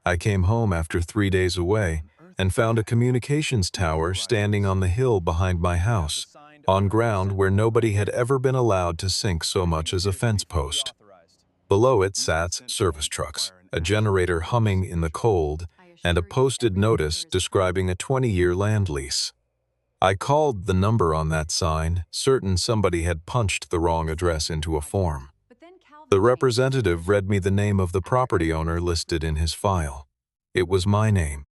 I came home after 3 days away and found a communications tower standing on the hill behind my house, on ground where nobody had ever been allowed to sink so much as a fence post. Below it sat service trucks, a generator humming in the cold, and a posted notice describing a 20-year land lease. I called the number on that sign, certain somebody had punched the wrong address into a form. The representative read me the name of the property owner listed in his file. It was my name.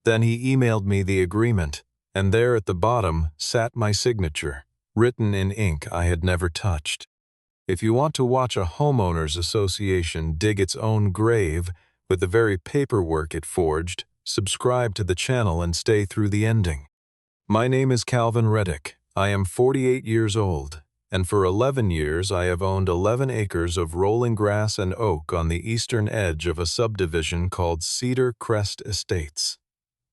Then he emailed me the agreement, and there at the bottom sat my signature, written in ink I had never touched. If you want to watch a homeowners association dig its own grave with the very paperwork it forged, subscribe to the channel and stay through the ending. My name is Calvin Reddick. I am 48 years old, and for 11 years I have owned 11 acres of rolling grass and oak on the eastern edge of a subdivision called Cedar Crest Estates.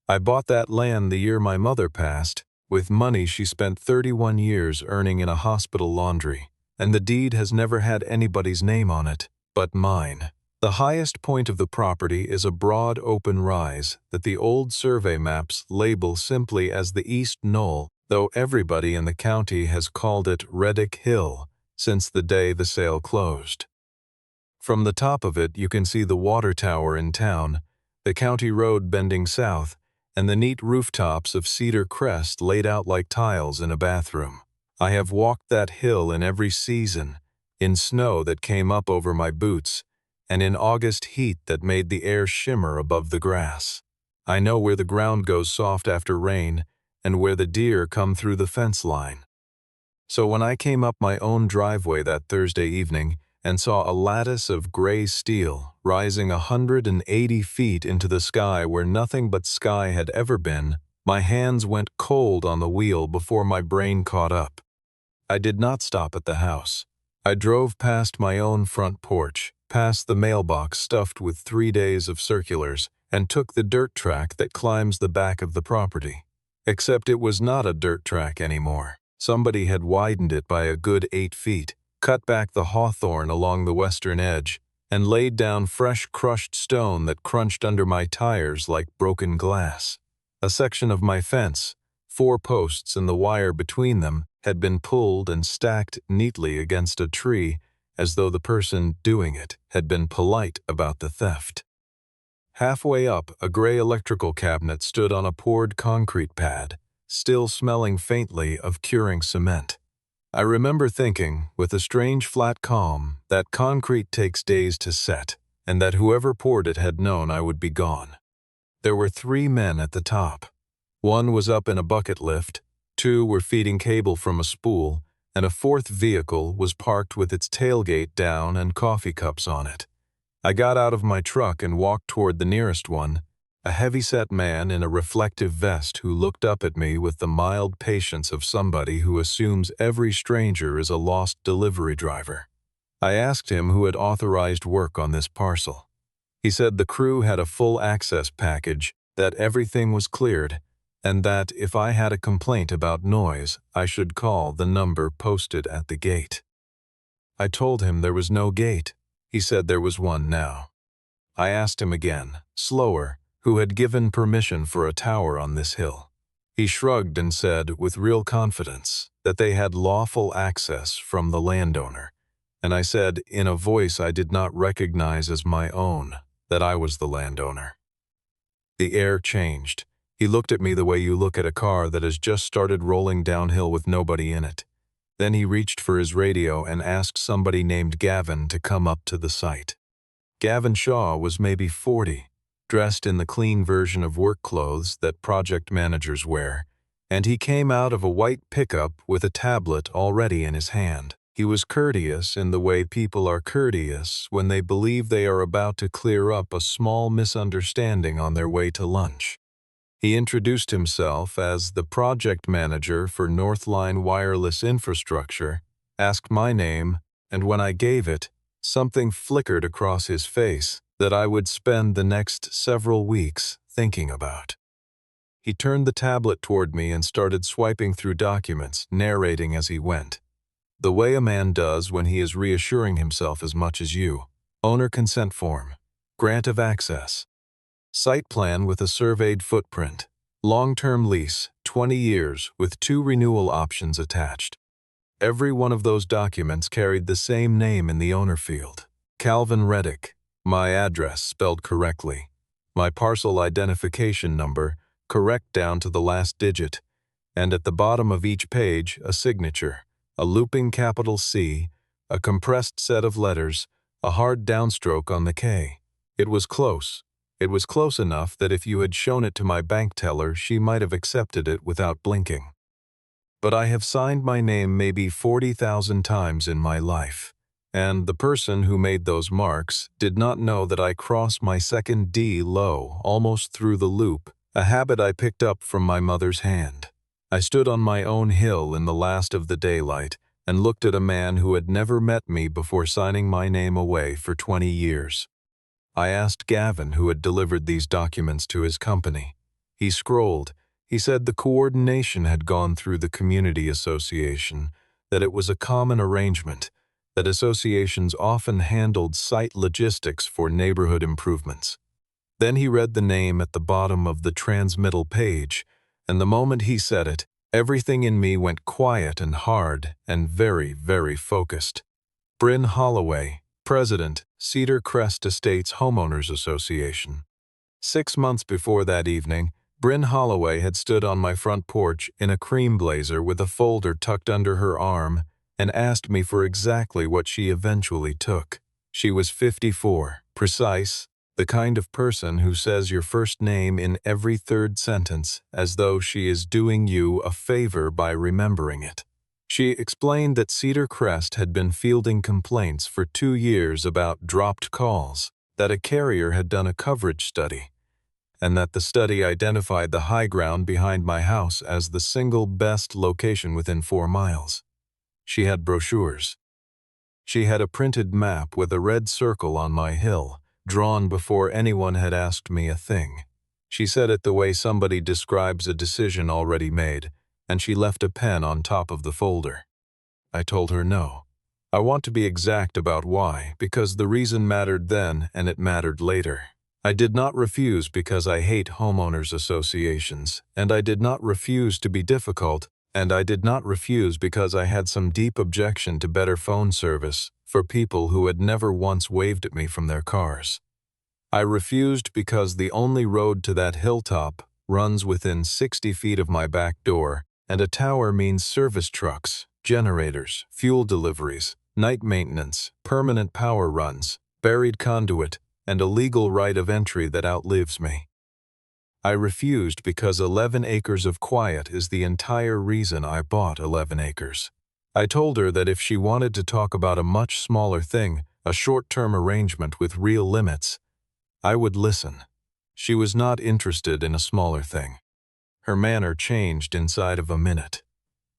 I bought that land the year my mother passed, with money she spent 31 years earning in a hospital laundry, and the deed has never had anybody's name on it but mine. The highest point of the property is a broad open rise that the old survey maps label simply as the East Knoll, though everybody in the county has called it Reddick Hill since the day the sale closed. From the top of it you can see the water tower in town, the county road bending south, and the neat rooftops of Cedar Crest laid out like tiles in a bathroom. I have walked that hill in every season, in snow that came up over my boots, and in August heat that made the air shimmer above the grass. I know where the ground goes soft after rain, and where the deer come through the fence line. So when I came up my own driveway that Thursday evening and saw a lattice of gray steel rising 180 feet into the sky where nothing but sky had ever been, my hands went cold on the wheel before my brain caught up. I did not stop at the house. I drove past my own front porch, past the mailbox stuffed with 3 days of circulars, and took the dirt track that climbs the back of the property. Except it was not a dirt track anymore. Somebody had widened it by a good 8 feet, cut back the hawthorn along the western edge, and laid down fresh crushed stone that crunched under my tires like broken glass. A section of my fence, 4 posts and the wire between them, had been pulled and stacked neatly against a tree as though the person doing it had been polite about the theft. Halfway up, a gray electrical cabinet stood on a poured concrete pad, still smelling faintly of curing cement. I remember thinking, with a strange flat calm, that concrete takes days to set, and that whoever poured it had known I would be gone. There were 3 men at the top. 1 was up in a bucket lift, 2 were feeding cable from a spool, and a 4th vehicle was parked with its tailgate down and coffee cups on it. I got out of my truck and walked toward the nearest one, a heavy-set man in a reflective vest who looked up at me with the mild patience of somebody who assumes every stranger is a lost delivery driver. I asked him who had authorized work on this parcel. He said the crew had a full access package, that everything was cleared, and that if I had a complaint about noise, I should call the number posted at the gate. I told him there was no gate. He said there was one now. I asked him again, slower, who had given permission for a tower on this hill. He shrugged and said, with real confidence, that they had lawful access from the landowner, and I said, in a voice I did not recognize as my own, that I was the landowner. The air changed. He looked at me the way you look at a car that has just started rolling downhill with nobody in it. Then he reached for his radio and asked somebody named Gavin to come up to the site. Gavin Shaw was maybe 40, dressed in the clean version of work clothes that project managers wear, and he came out of a white pickup with a tablet already in his hand. He was courteous in the way people are courteous when they believe they are about to clear up a small misunderstanding on their way to lunch. He introduced himself as the project manager for Northline wireless infrastructure, asked my name, and when I gave it, something flickered across his face that I would spend the next several weeks thinking about. He turned the tablet toward me and started swiping through documents, narrating as he went. The way a man does when he is reassuring himself as much as you. Owner consent form. Grant of access. Site plan with a surveyed footprint. Long-term lease, 20 years, with 2 renewal options attached. Every one of those documents carried the same name in the owner field. Calvin Reddick. My address spelled correctly. My parcel identification number, correct down to the last digit. And at the bottom of each page, a signature, a looping capital C, a compressed set of letters, a hard downstroke on the K. It was close. It was close enough that if you had shown it to my bank teller, she might have accepted it without blinking. But I have signed my name maybe 40,000 times in my life, and the person who made those marks did not know that I crossed my second D low, almost through the loop, a habit I picked up from my mother's hand. I stood on my own hill in the last of the daylight and looked at a man who had never met me before signing my name away for 20 years. I asked Gavin, who had delivered these documents to his company. He scrolled. He said the coordination had gone through the community association, that it was a common arrangement, that associations often handled site logistics for neighborhood improvements. Then he read the name at the bottom of the transmittal page, and the moment he said it, everything in me went quiet and hard and very, very focused. Bryn Holloway, President, Cedar Crest Estates Homeowners Association. 6 months before that evening, Bryn Holloway had stood on my front porch in a cream blazer with a folder tucked under her arm and asked me for exactly what she eventually took. She was 54, precise, the kind of person who says your first name in every third sentence as though she is doing you a favor by remembering it. She explained that Cedar Crest had been fielding complaints for 2 years about dropped calls, that a carrier had done a coverage study, and that the study identified the high ground behind my house as the single best location within 4 miles. She had brochures. She had a printed map with a red circle on my hill, drawn before anyone had asked me a thing. She said it the way somebody describes a decision already made, and she left a pen on top of the folder. I told her no. I want to be exact about why, because the reason mattered then and it mattered later. I did not refuse because I hate homeowners associations, and I did not refuse to be difficult, and I did not refuse because I had some deep objection to better phone service for people who had never once waved at me from their cars. I refused because the only road to that hilltop runs within 60 feet of my back door, and a tower means service trucks, generators, fuel deliveries, night maintenance, permanent power runs, buried conduit, and a legal right of entry that outlives me. I refused because 11 acres of quiet is the entire reason I bought 11 acres. I told her that if she wanted to talk about a much smaller thing, a short-term arrangement with real limits, I would listen. She was not interested in a smaller thing. Her manner changed inside of a minute.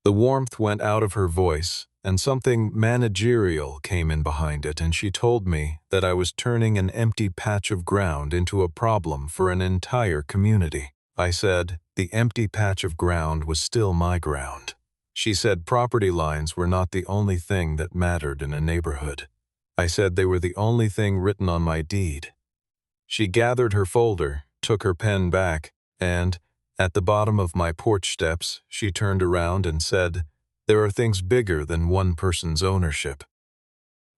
The warmth went out of her voice, and something managerial came in behind it, and she told me that I was turning an empty patch of ground into a problem for an entire community. I said the empty patch of ground was still my ground. She said property lines were not the only thing that mattered in a neighborhood. I said they were the only thing written on my deed. She gathered her folder, took her pen back, and, at the bottom of my porch steps, she turned around and said, "There are things bigger than one person's ownership."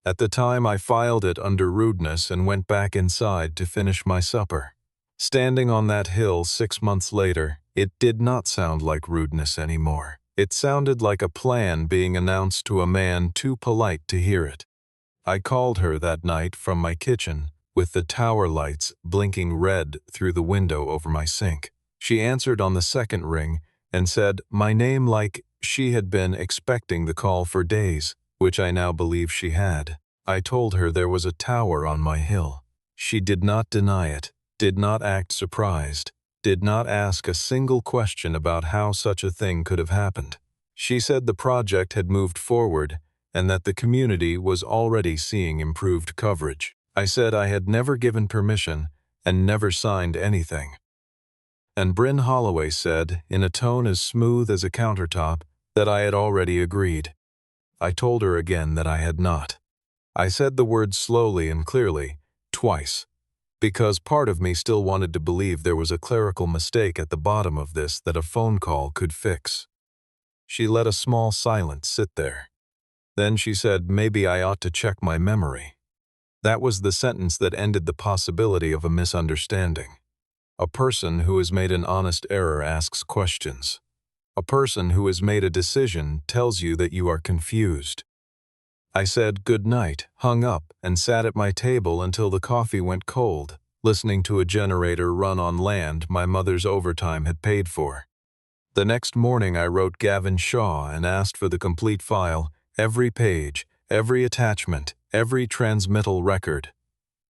At the time, I filed it under rudeness and went back inside to finish my supper. Standing on that hill 6 months later, it did not sound like rudeness anymore. It sounded like a plan being announced to a man too polite to hear it. I called her that night from my kitchen, with the tower lights blinking red through the window over my sink. She answered on the second ring and said my name like she had been expecting the call for days, which I now believe she had. I told her there was a tower on my hill. She did not deny it, did not act surprised, did not ask a single question about how such a thing could have happened. She said the project had moved forward and that the community was already seeing improved coverage. I said I had never given permission and never signed anything. And Bryn Holloway said, in a tone as smooth as a countertop, that I had already agreed. I told her again that I had not. I said the words slowly and clearly, twice. because part of me still wanted to believe there was a clerical mistake at the bottom of this that a phone call could fix. She let a small silence sit there. Then she said, "Maybe I ought to check my memory." That was the sentence that ended the possibility of a misunderstanding. A person who has made an honest error asks questions. A person who has made a decision tells you that you are confused. I said good night, hung up, and sat at my table until the coffee went cold, listening to a generator run on land my mother's overtime had paid for. The next morning I wrote Gavin Shaw and asked for the complete file, every page, every attachment, every transmittal record.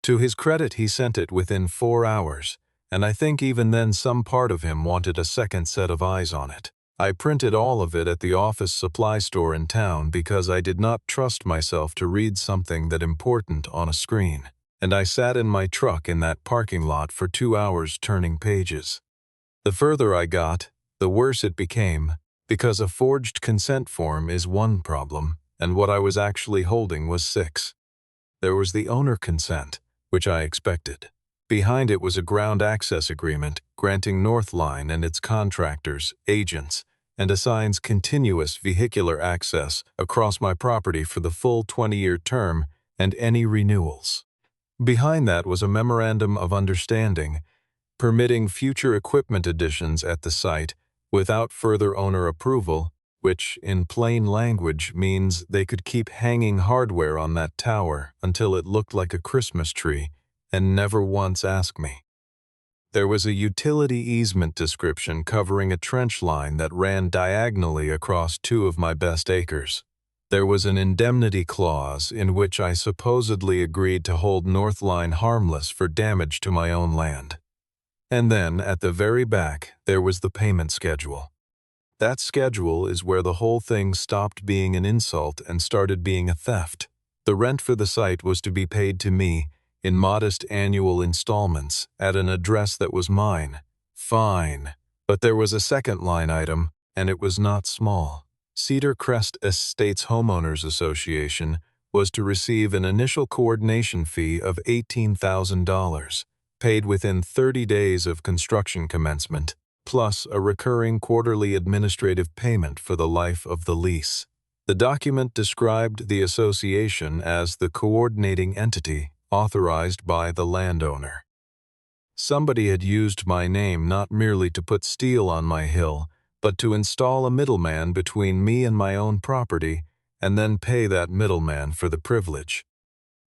To his credit, he sent it within 4 hours, and I think even then some part of him wanted a second set of eyes on it. I printed all of it at the office supply store in town because I did not trust myself to read something that important on a screen, and I sat in my truck in that parking lot for 2 hours turning pages. The further I got, the worse it became, because a forged consent form is one problem, and what I was actually holding was 6. There was the owner consent, which I expected. Behind it was a ground access agreement granting Northline and its contractors, agents, and assigns continuous vehicular access across my property for the full 20-year term and any renewals. Behind that was a memorandum of understanding permitting future equipment additions at the site without further owner approval, which, in plain language, means they could keep hanging hardware on that tower until it looked like a Christmas tree and never once ask me. There was a utility easement description covering a trench line that ran diagonally across 2 of my best acres. There was an indemnity clause in which I supposedly agreed to hold Northline harmless for damage to my own land. And then, at the very back, there was the payment schedule. That schedule is where the whole thing stopped being an insult and started being a theft. The rent for the site was to be paid to me in modest annual installments at an address that was mine. Fine. But there was a second line item, and it was not small. Cedar Crest Estates Homeowners Association was to receive an initial coordination fee of $18,000, paid within 30 days of construction commencement, plus a recurring quarterly administrative payment for the life of the lease. The document described the association as the coordinating entity authorized by the landowner. Somebody had used my name not merely to put steel on my hill, but to install a middleman between me and my own property, and then pay that middleman for the privilege.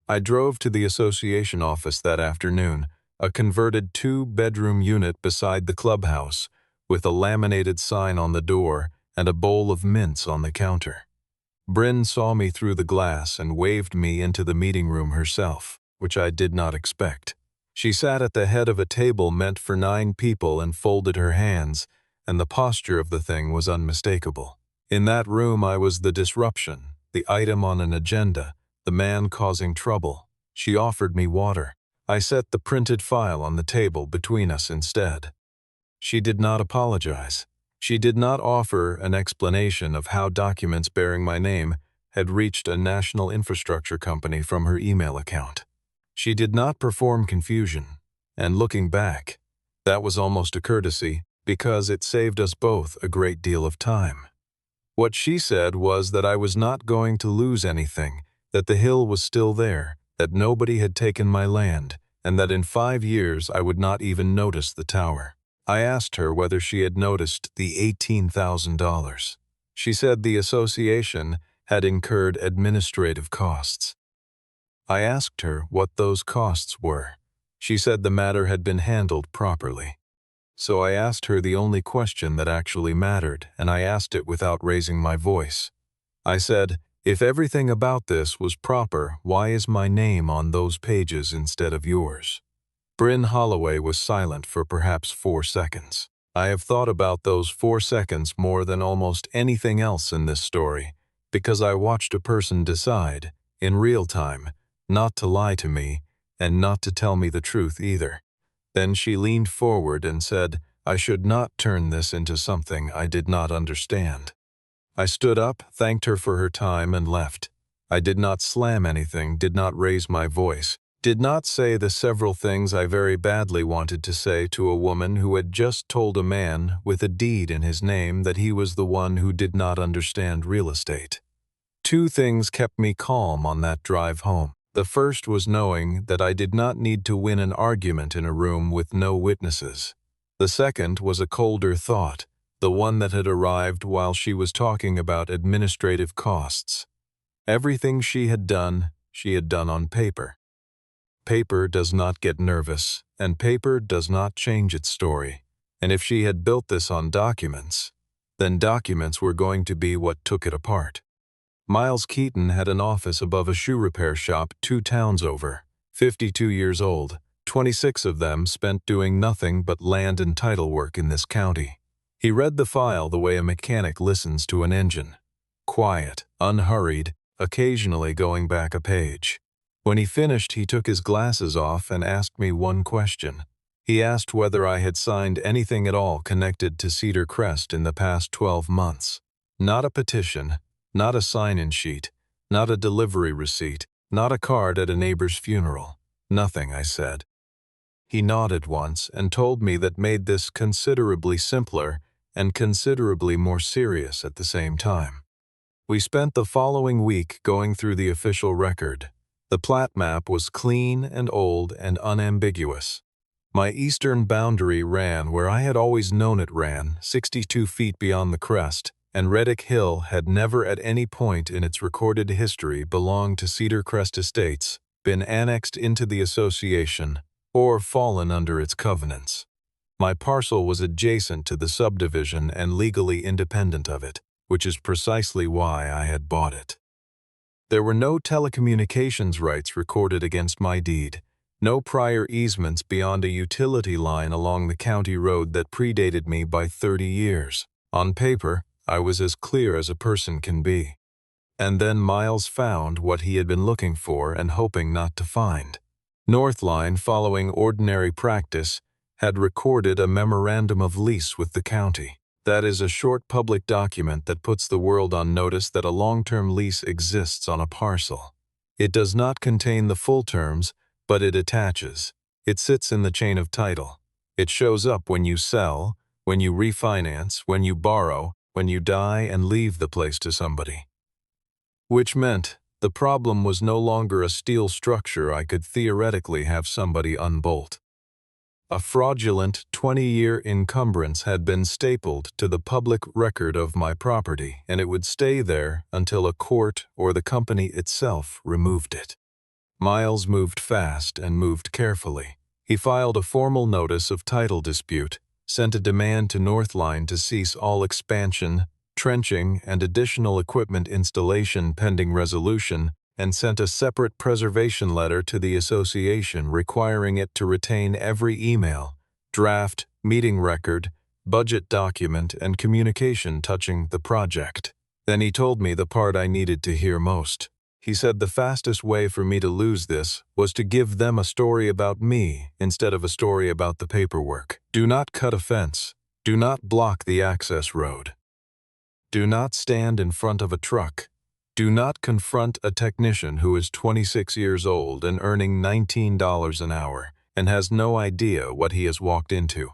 I drove to the association office that afternoon, a converted 2-bedroom unit beside the clubhouse, with a laminated sign on the door and a bowl of mints on the counter. Bryn saw me through the glass and waved me into the meeting room herself, which I did not expect. She sat at the head of a table meant for 9 people and folded her hands, and the posture of the thing was unmistakable. In that room I was the disruption, the item on an agenda, the man causing trouble. She offered me water. I set the printed file on the table between us instead. She did not apologize. She did not offer an explanation of how documents bearing my name had reached a national infrastructure company from her email account. She did not perform confusion, and looking back, that was almost a courtesy because it saved us both a great deal of time. What she said was that I was not going to lose anything, that the hill was still there, that nobody had taken my land, and that in 5 years I would not even notice the tower. I asked her whether she had noticed the $18,000. She said the association had incurred administrative costs. I asked her what those costs were. She said the matter had been handled properly. So I asked her the only question that actually mattered, and I asked it without raising my voice. I said, "If everything about this was proper, why is my name on those pages instead of yours?" Bryn Holloway was silent for perhaps 4 seconds. I have thought about those 4 seconds more than almost anything else in this story, because I watched a person decide, in real time, not to lie to me, and not to tell me the truth either. Then she leaned forward and said, I should not turn this into something I did not understand. I stood up, thanked her for her time, and left. I did not slam anything, did not raise my voice, Did not say the several things I very badly wanted to say to a woman who had just told a man with a deed in his name that he was the one who did not understand real estate. Two things kept me calm on that drive home. The first was knowing that I did not need to win an argument in a room with no witnesses. The second was a colder thought, the one that had arrived while she was talking about administrative costs. Everything she had done on paper. Paper does not get nervous, and paper does not change its story. And if she had built this on documents, then documents were going to be what took it apart. Miles Keaton had an office above a shoe repair shop 2 towns over, 52 years old, 26 of them spent doing nothing but land and title work in this county. He read the file the way a mechanic listens to an engine. Quiet, unhurried, occasionally going back a page. When he finished, he took his glasses off and asked me one question. He asked whether I had signed anything at all connected to Cedar Crest in the past 12 months. Not a petition, not a sign-in sheet, not a delivery receipt, not a card at a neighbor's funeral. Nothing, I said. He nodded once and told me that made this considerably simpler and considerably more serious at the same time. We spent the following week going through the official record. The plat map was clean and old and unambiguous. My eastern boundary ran where I had always known it ran, 62 feet beyond the crest, and Reddick Hill had never at any point in its recorded history belonged to Cedar Crest Estates, been annexed into the association, or fallen under its covenants. My parcel was adjacent to the subdivision and legally independent of it, which is precisely why I had bought it. There were no telecommunications rights recorded against my deed, no prior easements beyond a utility line along the county road that predated me by 30 years. On paper, I was as clear as a person can be. And then Miles found what he had been looking for and hoping not to find. Northline, following ordinary practice, had recorded a memorandum of lease with the county. That is a short public document that puts the world on notice that a long-term lease exists on a parcel. It does not contain the full terms, but it attaches. It sits in the chain of title. It shows up when you sell, when you refinance, when you borrow, when you die and leave the place to somebody. Which meant the problem was no longer a steel structure I could theoretically have somebody unbolt. A fraudulent 20-year encumbrance had been stapled to the public record of my property, and it would stay there until a court or the company itself removed it. Miles moved fast and moved carefully. He filed a formal notice of title dispute, sent a demand to Northline to cease all expansion, trenching, and additional equipment installation pending resolution, and sent a separate preservation letter to the association requiring it to retain every email, draft, meeting record, budget document, and communication touching the project. Then he told me the part I needed to hear most. He said the fastest way for me to lose this was to give them a story about me instead of a story about the paperwork. Do not cut a fence. Do not block the access road. Do not stand in front of a truck. Do not confront a technician who is 26 years old and earning $19 an hour and has no idea what he has walked into.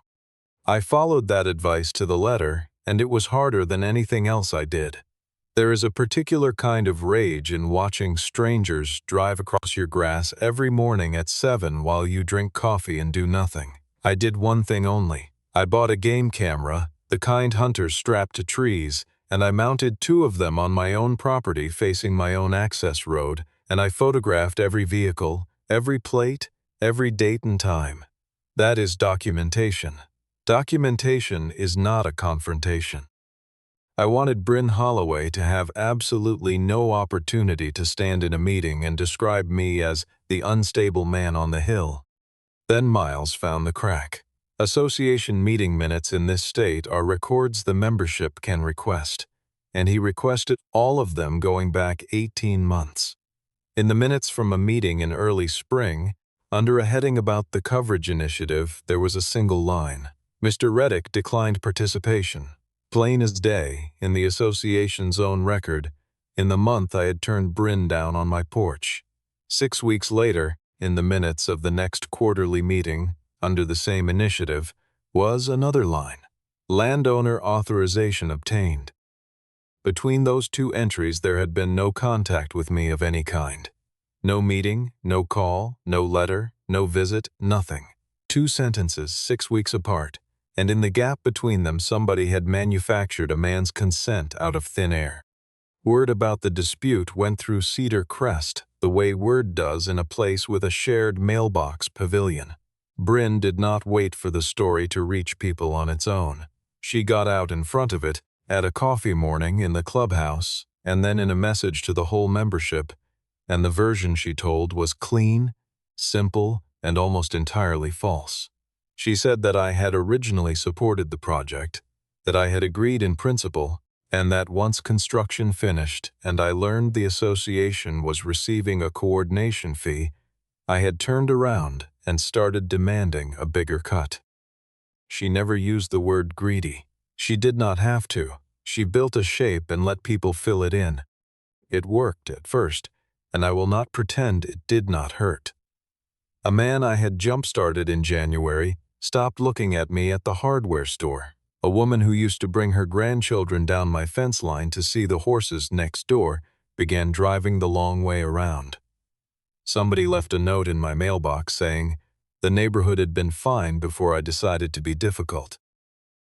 I followed that advice to the letter, and it was harder than anything else I did. There is a particular kind of rage in watching strangers drive across your grass every morning at 7 while you drink coffee and do nothing. I did one thing only. I bought a game camera, the kind hunters strap to trees, and I mounted 2 of them on my own property facing my own access road, and I photographed every vehicle, every plate, every date and time. That is documentation. Documentation is not a confrontation. I wanted Bryn Holloway to have absolutely no opportunity to stand in a meeting and describe me as the unstable man on the hill. Then Miles found the crack. Association meeting minutes in this state are records the membership can request, and he requested all of them going back 18 months. In the minutes from a meeting in early spring, under a heading about the coverage initiative, there was a single line. Mr. Reddick declined participation. Plain as day, in the association's own record, in the month I had turned Bryn down on my porch. 6 weeks later, in the minutes of the next quarterly meeting, under the same initiative, was another line: landowner authorization obtained. Between those two entries there had been no contact with me of any kind. No meeting, no call, no letter, no visit, nothing. 2 sentences 6 weeks apart, and in the gap between them somebody had manufactured a man's consent out of thin air. Word about the dispute went through Cedar Crest the way word does in a place with a shared mailbox pavilion. Bryn did not wait for the story to reach people on its own. She got out in front of it at a coffee morning in the clubhouse, and then in a message to the whole membership, and the version she told was clean, simple, and almost entirely false. She said that I had originally supported the project, that I had agreed in principle, and that once construction finished and I learned the association was receiving a coordination fee, I had turned around and started demanding a bigger cut. She never used the word greedy. She did not have to. She built a shape and let people fill it in. It worked at first, and I will not pretend it did not hurt. A man I had jump-started in January stopped looking at me at the hardware store. A woman who used to bring her grandchildren down my fence line to see the horses next door began driving the long way around. Somebody left a note in my mailbox saying, "The neighborhood had been fine before I decided to be difficult."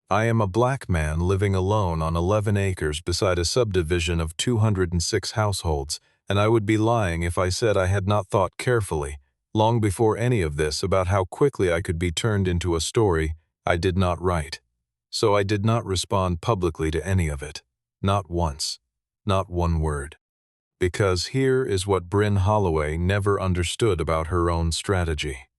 I am a black man living alone on 11 acres beside a subdivision of 206 households, and I would be lying if I said I had not thought carefully, long before any of this, about how quickly I could be turned into a story I did not write. So I did not respond publicly to any of it. Not once. Not one word. Because here is what Bryn Holloway never understood about her own strategy.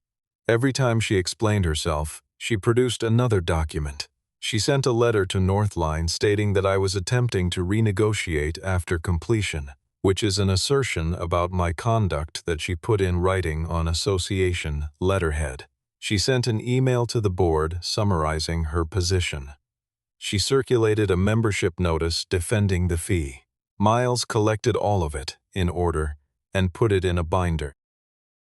Every time she explained herself, she produced another document. She sent a letter to Northline stating that I was attempting to renegotiate after completion, which is an assertion about my conduct that she put in writing on association letterhead. She sent an email to the board summarizing her position. She circulated a membership notice defending the fee. Miles collected all of it, in order, and put it in a binder.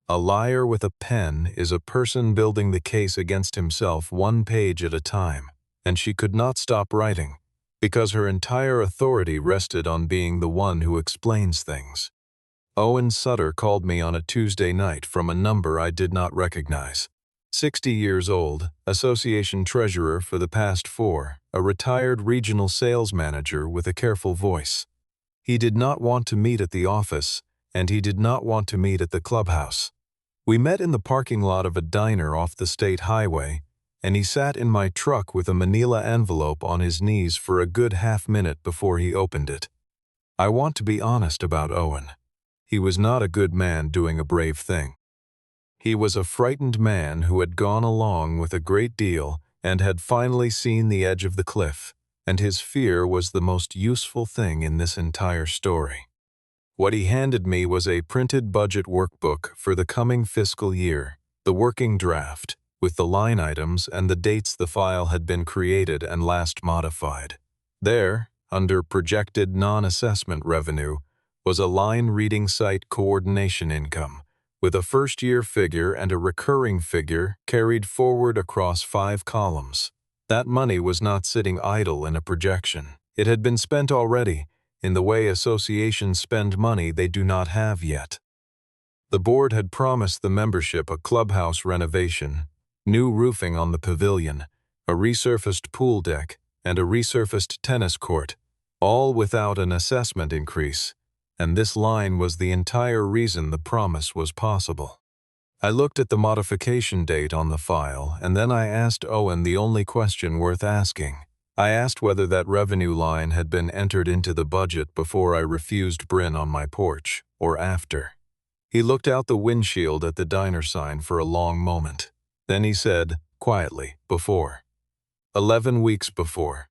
A liar with a pen is a person building the case against himself 1 page at a time, and she could not stop writing, because her entire authority rested on being the one who explains things. Owen Sutter called me on a Tuesday night from a number I did not recognize. 60 years old, association treasurer for the past 4, a retired regional sales manager with a careful voice. He did not want to meet at the office, and he did not want to meet at the clubhouse. We met in the parking lot of a diner off the state highway, and he sat in my truck with a manila envelope on his knees for a good half-minute before he opened it. I want to be honest about Owen. He was not a good man doing a brave thing. He was a frightened man who had gone along with a great deal and had finally seen the edge of the cliff, and his fear was the most useful thing in this entire story. What he handed me was a printed budget workbook for the coming fiscal year, the working draft, with the line items and the dates the file had been created and last modified. There, under projected non-assessment revenue, was a line reading site coordination income, with a first-year figure and a recurring figure carried forward across 5 columns. That money was not sitting idle in a projection. It had been spent already, in the way associations spend money they do not have yet. The board had promised the membership a clubhouse renovation, new roofing on the pavilion, a resurfaced pool deck, and a resurfaced tennis court, all without an assessment increase, and this line was the entire reason the promise was possible. I looked at the modification date on the file, and then I asked Owen the only question worth asking. I asked whether that revenue line had been entered into the budget before I refused Bryn on my porch, or after. He looked out the windshield at the diner sign for a long moment. Then he said, quietly, before. 11 weeks before.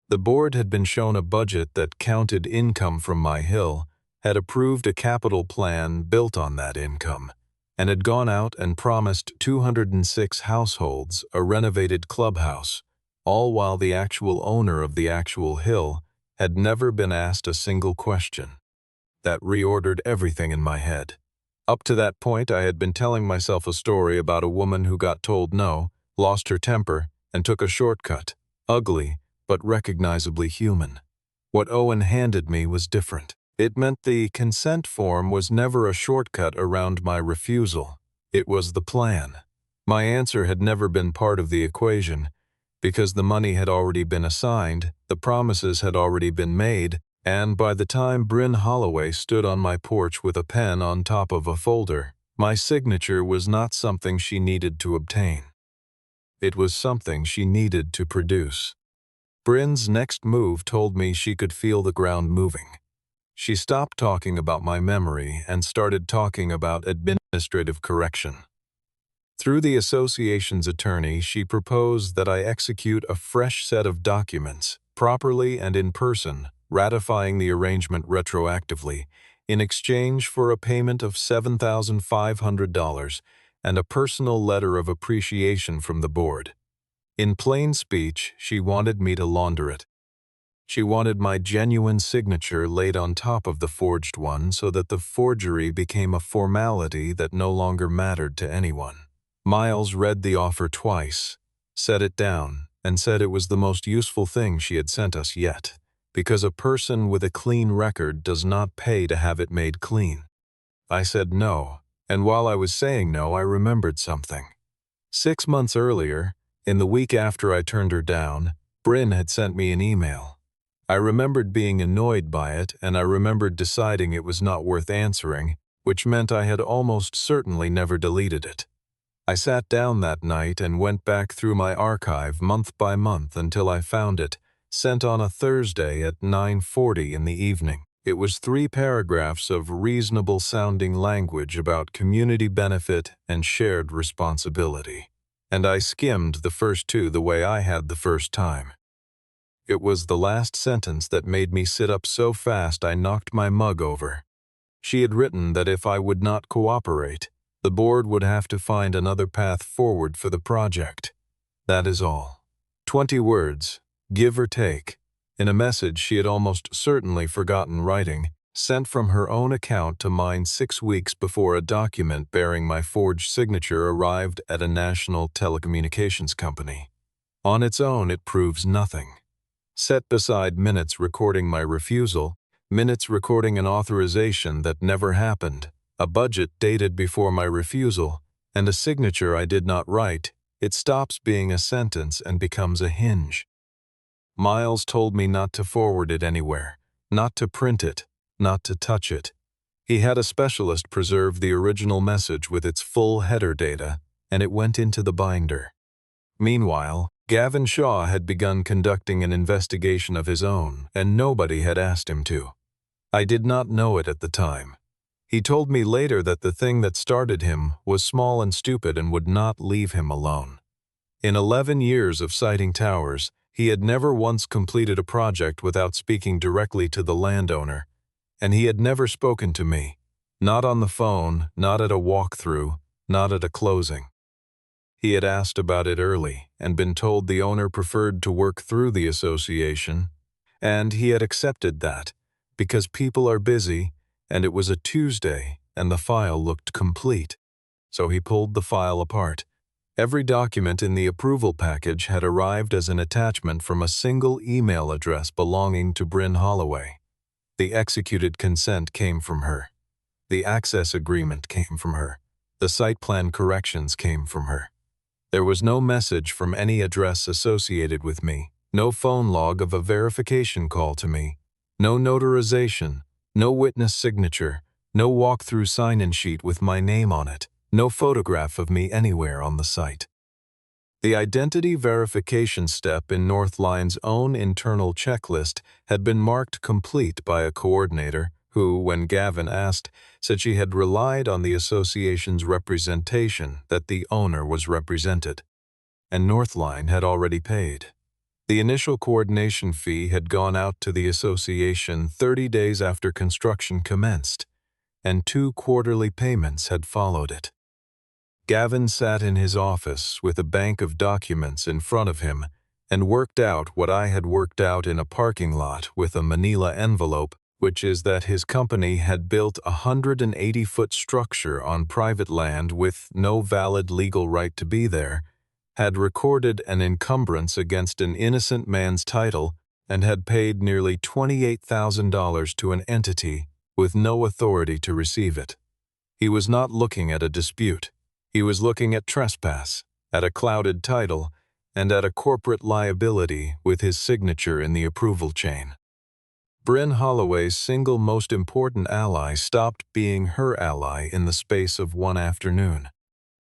The board had been shown a budget that counted income from my hill, had approved a capital plan built on that income, and had gone out and promised 206 households a renovated clubhouse, all while the actual owner of the actual hill had never been asked a single question. That reordered everything in my head. Up to that point, I had been telling myself a story about a woman who got told no, lost her temper, and took a shortcut. Ugly, but recognizably human. What Owen handed me was different. It meant the consent form was never a shortcut around my refusal. It was the plan. My answer had never been part of the equation, because the money had already been assigned, the promises had already been made, and by the time Bryn Holloway stood on my porch with a pen on top of a folder, my signature was not something she needed to obtain. It was something she needed to produce. Bryn's next move told me she could feel the ground moving. She stopped talking about my memory and started talking about administrative correction. Through the association's attorney, she proposed that I execute a fresh set of documents, properly and in person, ratifying the arrangement retroactively, in exchange for a payment of $7,500 and a personal letter of appreciation from the board. In plain speech, she wanted me to launder it. She wanted my genuine signature laid on top of the forged one so that the forgery became a formality that no longer mattered to anyone. Miles read the offer twice, set it down, and said it was the most useful thing she had sent us yet, because a person with a clean record does not pay to have it made clean. I said no, and while I was saying no, I remembered something. 6 months earlier, in the week after I turned her down, Bryn had sent me an email. I remembered being annoyed by it, and I remembered deciding it was not worth answering, which meant I had almost certainly never deleted it. I sat down that night and went back through my archive month by month until I found it, sent on a Thursday at 9:40 in the evening. It was 3 paragraphs of reasonable-sounding language about community benefit and shared responsibility, and I skimmed the first 2 the way I had the first time. It was the last sentence that made me sit up so fast I knocked my mug over. She had written that if I would not cooperate, the board would have to find another path forward for the project. That is all. 20 words, give or take, in a message she had almost certainly forgotten writing, sent from her own account to mine 6 weeks before a document bearing my forged signature arrived at a national telecommunications company. On its own, it proves nothing. Set beside minutes recording my refusal, minutes recording an authorization that never happened, a budget dated before my refusal, and a signature I did not write, it stops being a sentence and becomes a hinge. Miles told me not to forward it anywhere, not to print it, not to touch it. He had a specialist preserve the original message with its full header data, and it went into the binder. Meanwhile, Gavin Shaw had begun conducting an investigation of his own, and nobody had asked him to. I did not know it at the time. He told me later that the thing that started him was small and stupid and would not leave him alone. In 11 years of siting towers, he had never once completed a project without speaking directly to the landowner, and he had never spoken to me, not on the phone, not at a walkthrough, not at a closing. He had asked about it early and been told the owner preferred to work through the association, and he had accepted that because people are busy and it was a Tuesday and the file looked complete. So he pulled the file apart. Every document in the approval package had arrived as an attachment from a single email address belonging to Bryn Holloway. The executed consent came from her. The access agreement came from her. The site plan corrections came from her. There was no message from any address associated with me, no phone log of a verification call to me, no notarization, no witness signature, no walk-through sign-in sheet with my name on it, no photograph of me anywhere on the site. The identity verification step in Northline's own internal checklist had been marked complete by a coordinator who, when Gavin asked, said she had relied on the association's representation that the owner was represented, and Northline had already paid. The initial coordination fee had gone out to the association 30 days after construction commenced, and 2 quarterly payments had followed it. Gavin sat in his office with a bank of documents in front of him and worked out what I had worked out in a parking lot with a manila envelope which is that his company had built a 180-foot structure on private land with no valid legal right to be there, had recorded an encumbrance against an innocent man's title, and had paid nearly $28,000 to an entity with no authority to receive it. He was not looking at a dispute. He was looking at trespass, at a clouded title, and at a corporate liability with his signature in the approval chain. Bryn Holloway's single most important ally stopped being her ally in the space of one afternoon.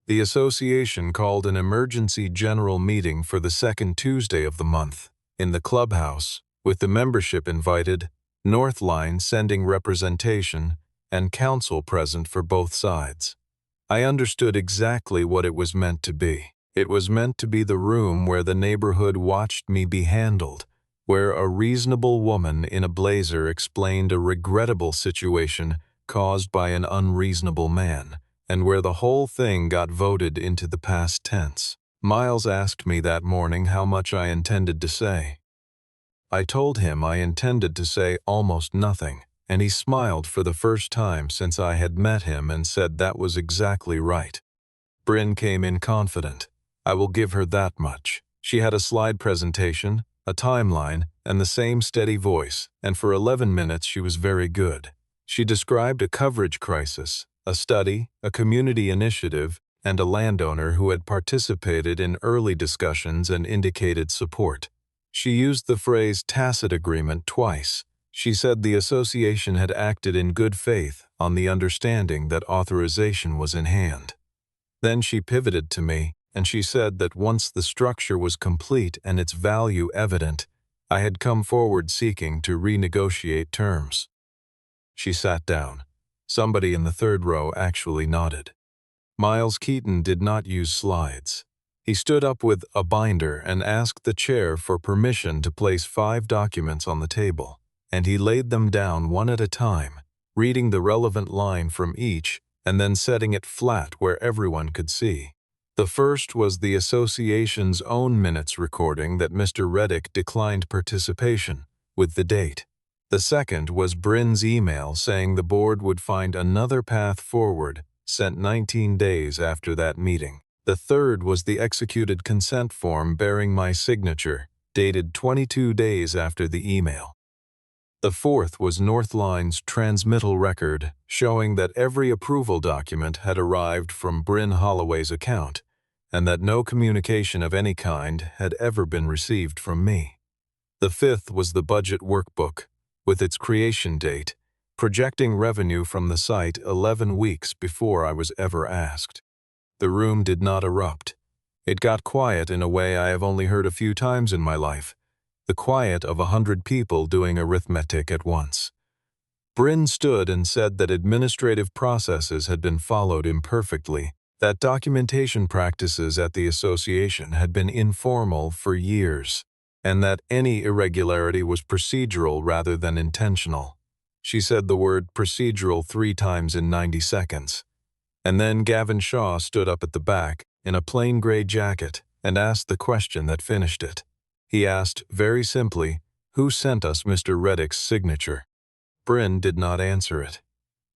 The association called an emergency general meeting for the second Tuesday of the month, in the clubhouse, with the membership invited, Northline sending representation, and counsel present for both sides. I understood exactly what it was meant to be. It was meant to be the room where the neighborhood watched me be handled, where a reasonable woman in a blazer explained a regrettable situation caused by an unreasonable man, and where the whole thing got voted into the past tense. Miles asked me that morning how much I intended to say. I told him I intended to say almost nothing, and he smiled for the first time since I had met him and said that was exactly right. Bryn came in confident. I will give her that much. She had a slide presentation, a timeline, and the same steady voice, and for 11 minutes she was very good. She described a coverage crisis, a study, a community initiative, and a landowner who had participated in early discussions and indicated support. She used the phrase tacit agreement twice. She said the association had acted in good faith on the understanding that authorization was in hand. Then she pivoted to me, and she said that once the structure was complete and its value evident, I had come forward seeking to renegotiate terms. She sat down. Somebody in the third row actually nodded. Miles Keaton did not use slides. He stood up with a binder and asked the chair for permission to place 5 documents on the table, and he laid them down one at a time, reading the relevant line from each and then setting it flat where everyone could see. The first was the association's own minutes recording that Mr. Reddick declined participation, with the date. The second was Bryn's email saying the board would find another path forward, sent 19 days after that meeting. The third was the executed consent form bearing my signature, dated 22 days after the email. The fourth was Northline's transmittal record, showing that every approval document had arrived from Bryn Holloway's account, and that no communication of any kind had ever been received from me. The fifth was the budget workbook, with its creation date, projecting revenue from the site 11 weeks before I was ever asked. The room did not erupt. It got quiet in a way I have only heard a few times in my life, the quiet of 100 people doing arithmetic at once. Bryn stood and said that administrative processes had been followed imperfectly, that documentation practices at the association had been informal for years, and that any irregularity was procedural rather than intentional. She said the word procedural 3 times in 90 seconds. And then Gavin Shaw stood up at the back in a plain gray jacket and asked the question that finished it. He asked, very simply, who sent us Mr. Reddick's signature? Bryn did not answer it.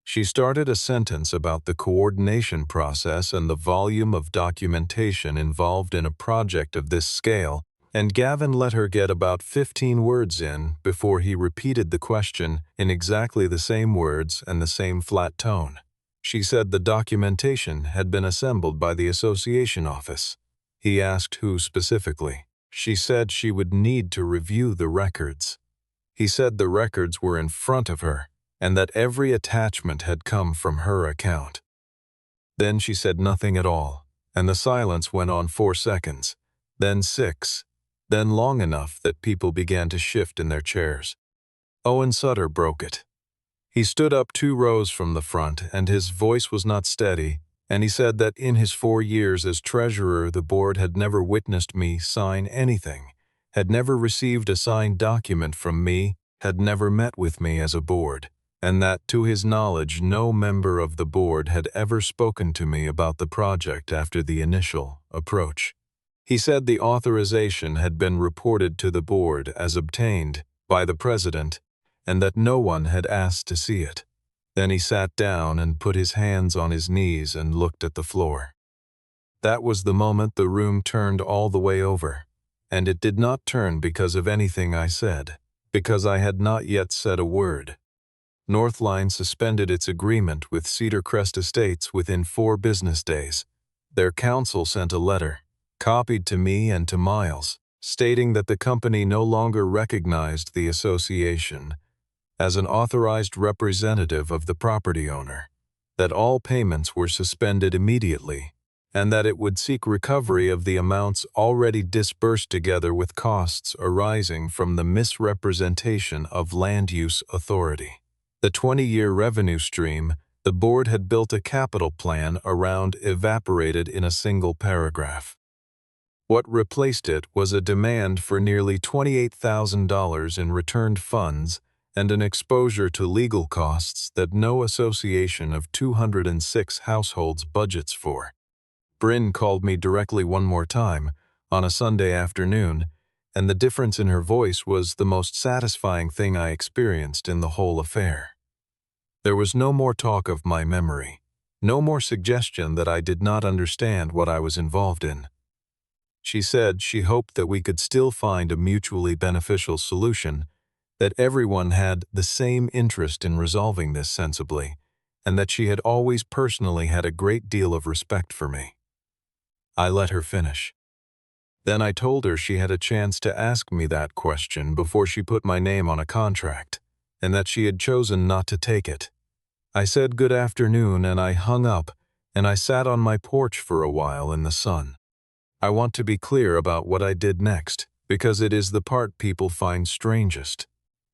She started a sentence about the coordination process and the volume of documentation involved in a project of this scale, and Gavin let her get about 15 words in before he repeated the question in exactly the same words and the same flat tone. She said the documentation had been assembled by the association office. He asked who specifically. She said she would need to review the records. He said the records were in front of her, and that every attachment had come from her account. Then she said nothing at all, and the silence went on 4 seconds, then 6, then long enough that people began to shift in their chairs. Owen Sutter broke it. He stood up 2 rows from the front, and his voice was not steady, and he said that in his 4 years as treasurer the board had never witnessed me sign anything, had never received a signed document from me, had never met with me as a board, and that, to his knowledge, no member of the board had ever spoken to me about the project after the initial approach. He said the authorization had been reported to the board as obtained by the president, and that no one had asked to see it. Then he sat down and put his hands on his knees and looked at the floor. That was the moment the room turned all the way over, and it did not turn because of anything I said, because I had not yet said a word. Northline suspended its agreement with Cedar Crest Estates within 4 business days. Their counsel sent a letter, copied to me and to Miles, stating that the company no longer recognized the association as an authorized representative of the property owner, that all payments were suspended immediately, and that it would seek recovery of the amounts already disbursed together with costs arising from the misrepresentation of land use authority. The 20-year revenue stream the board had built a capital plan around evaporated in a single paragraph. What replaced it was a demand for nearly $28,000 in returned funds and an exposure to legal costs that no association of 206 households budgets for. Bryn called me directly one more time, on a Sunday afternoon, and the difference in her voice was the most satisfying thing I experienced in the whole affair. There was no more talk of my memory, no more suggestion that I did not understand what I was involved in. She said she hoped that we could still find a mutually beneficial solution, that everyone had the same interest in resolving this sensibly, and that she had always personally had a great deal of respect for me. I let her finish. Then I told her she had a chance to ask me that question before she put my name on a contract, and that she had chosen not to take it. I said good afternoon and I hung up, and I sat on my porch for a while in the sun. I want to be clear about what I did next, because it is the part people find strangest.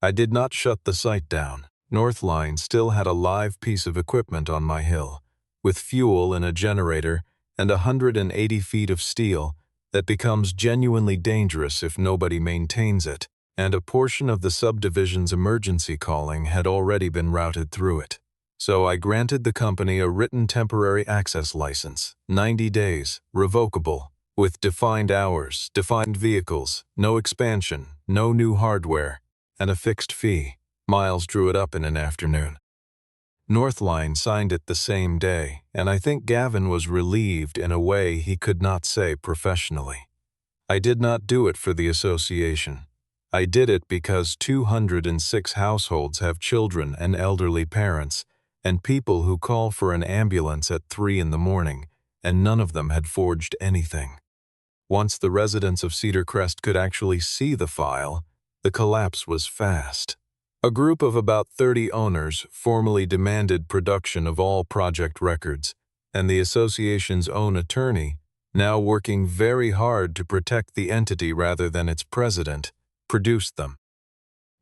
I did not shut the site down. Northline still had a live piece of equipment on my hill, with fuel in a generator and 180 feet of steel that becomes genuinely dangerous if nobody maintains it, and a portion of the subdivision's emergency calling had already been routed through it. So I granted the company a written temporary access license, 90 days, revocable, with defined hours, defined vehicles, no expansion, no new hardware, and a fixed fee. Miles drew it up in an afternoon. Northline signed it the same day, and I think Gavin was relieved in a way he could not say professionally. I did not do it for the association. I did it because 206 households have children and elderly parents, and people who call for an ambulance at 3 in the morning, and none of them had forged anything. Once the residents of Cedar Crest could actually see the file, the collapse was fast. A group of about 30 owners formally demanded production of all project records, and the association's own attorney, now working very hard to protect the entity rather than its president, produced them.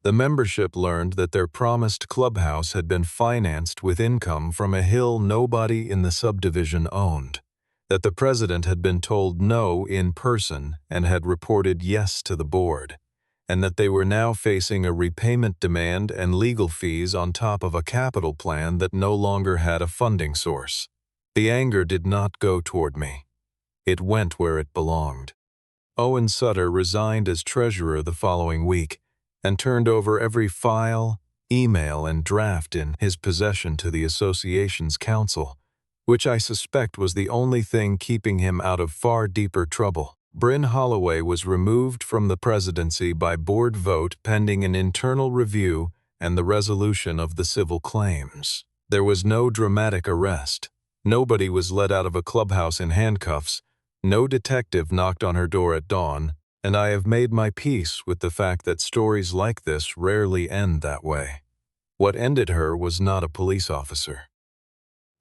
The membership learned that their promised clubhouse had been financed with income from a hill nobody in the subdivision owned, that the president had been told no in person and had reported yes to the board, and that they were now facing a repayment demand and legal fees on top of a capital plan that no longer had a funding source. The anger did not go toward me. It went where it belonged. Owen Sutter resigned as treasurer the following week and turned over every file, email, and draft in his possession to the association's council, which I suspect was the only thing keeping him out of far deeper trouble. Bryn Holloway was removed from the presidency by board vote pending an internal review and the resolution of the civil claims. There was no dramatic arrest. Nobody was let out of a clubhouse in handcuffs. No detective knocked on her door at dawn, and I have made my peace with the fact that stories like this rarely end that way. What ended her was not a police officer.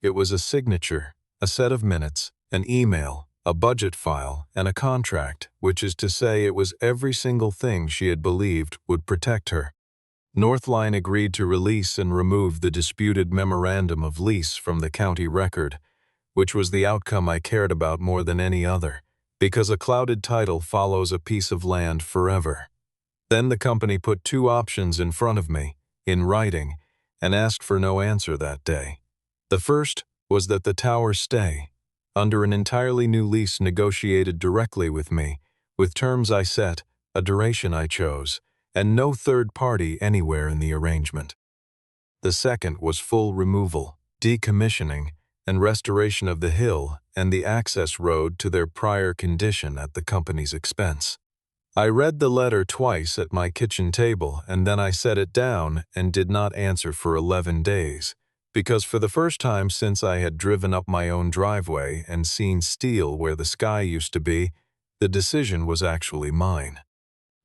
It was a signature, a set of minutes, an email, a budget file, and a contract, which is to say it was every single thing she had believed would protect her. Northline agreed to release and remove the disputed memorandum of lease from the county record, which was the outcome I cared about more than any other, because a clouded title follows a piece of land forever. Then the company put 2 options in front of me, in writing, and asked for no answer that day. The first was that the tower stay, under an entirely new lease negotiated directly with me, with terms I set, a duration I chose, and no third party anywhere in the arrangement. The second was full removal, decommissioning, and restoration of the hill and the access road to their prior condition at the company's expense. I read the letter twice at my kitchen table, and then I set it down and did not answer for 11 days, because for the first time since I had driven up my own driveway and seen steel where the sky used to be, the decision was actually mine.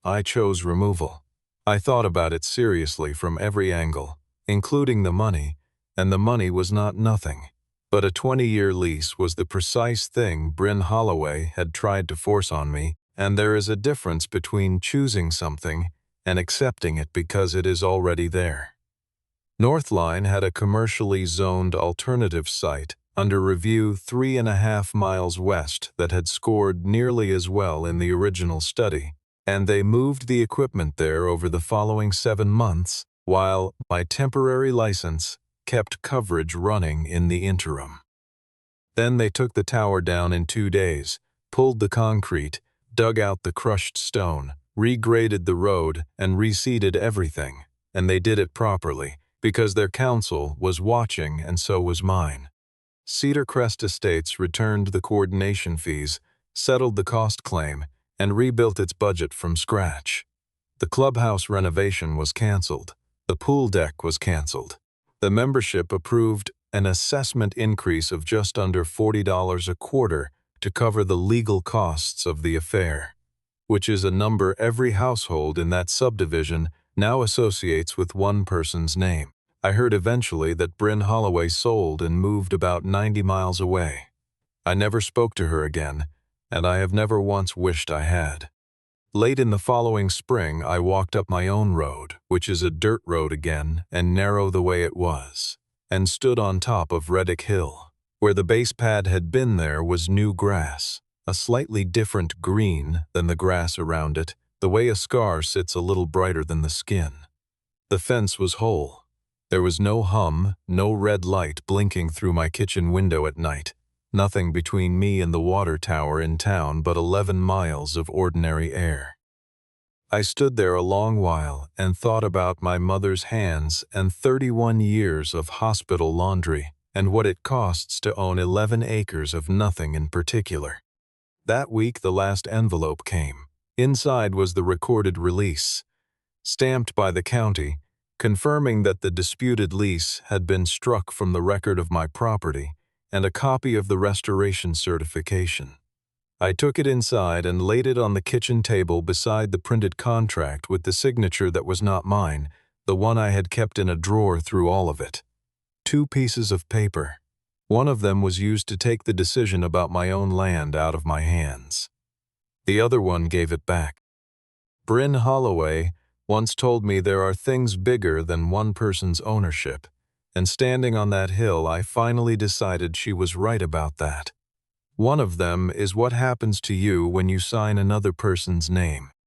I chose removal. I thought about it seriously from every angle, including the money, and the money was not nothing. But a 20-year lease was the precise thing Bryn Holloway had tried to force on me, and there is a difference between choosing something and accepting it because it is already there. Northline had a commercially zoned alternative site under review 3.5 miles west that had scored nearly as well in the original study, and they moved the equipment there over the following 7 months, while my temporary license kept coverage running in the interim. Then they took the tower down in 2 days, pulled the concrete, dug out the crushed stone, regraded the road, and reseeded everything, and they did it properly, because their counsel was watching and so was mine. Cedar Crest Estates returned the coordination fees, settled the cost claim, and rebuilt its budget from scratch. The clubhouse renovation was canceled. The pool deck was canceled. The membership approved an assessment increase of just under $40 a quarter to cover the legal costs of the affair, which is a number every household in that subdivision now associates with one person's name. I heard eventually that Bryn Holloway sold and moved about 90 miles away. I never spoke to her again, and I have never once wished I had. Late in the following spring, I walked up my own road, which is a dirt road again and narrow the way it was, and stood on top of Reddick Hill. Where the base pad had been there was new grass, a slightly different green than the grass around it, the way a scar sits a little brighter than the skin. The fence was whole. There was no hum, no red light blinking through my kitchen window at night, nothing between me and the water tower in town but 11 miles of ordinary air. I stood there a long while and thought about my mother's hands and 31 years of hospital laundry, and what it costs to own 11 acres of nothing in particular. That week the last envelope came. Inside was the recorded release, stamped by the county, confirming that the disputed lease had been struck from the record of my property, and a copy of the restoration certification. I took it inside and laid it on the kitchen table beside the printed contract with the signature that was not mine, the one I had kept in a drawer through all of it. 2 pieces of paper. One of them was used to take the decision about my own land out of my hands. The other one gave it back. Bryn Holloway once told me there are things bigger than one person's ownership, and standing on that hill I finally decided she was right about that. One of them is what happens to you when you sign another person's name.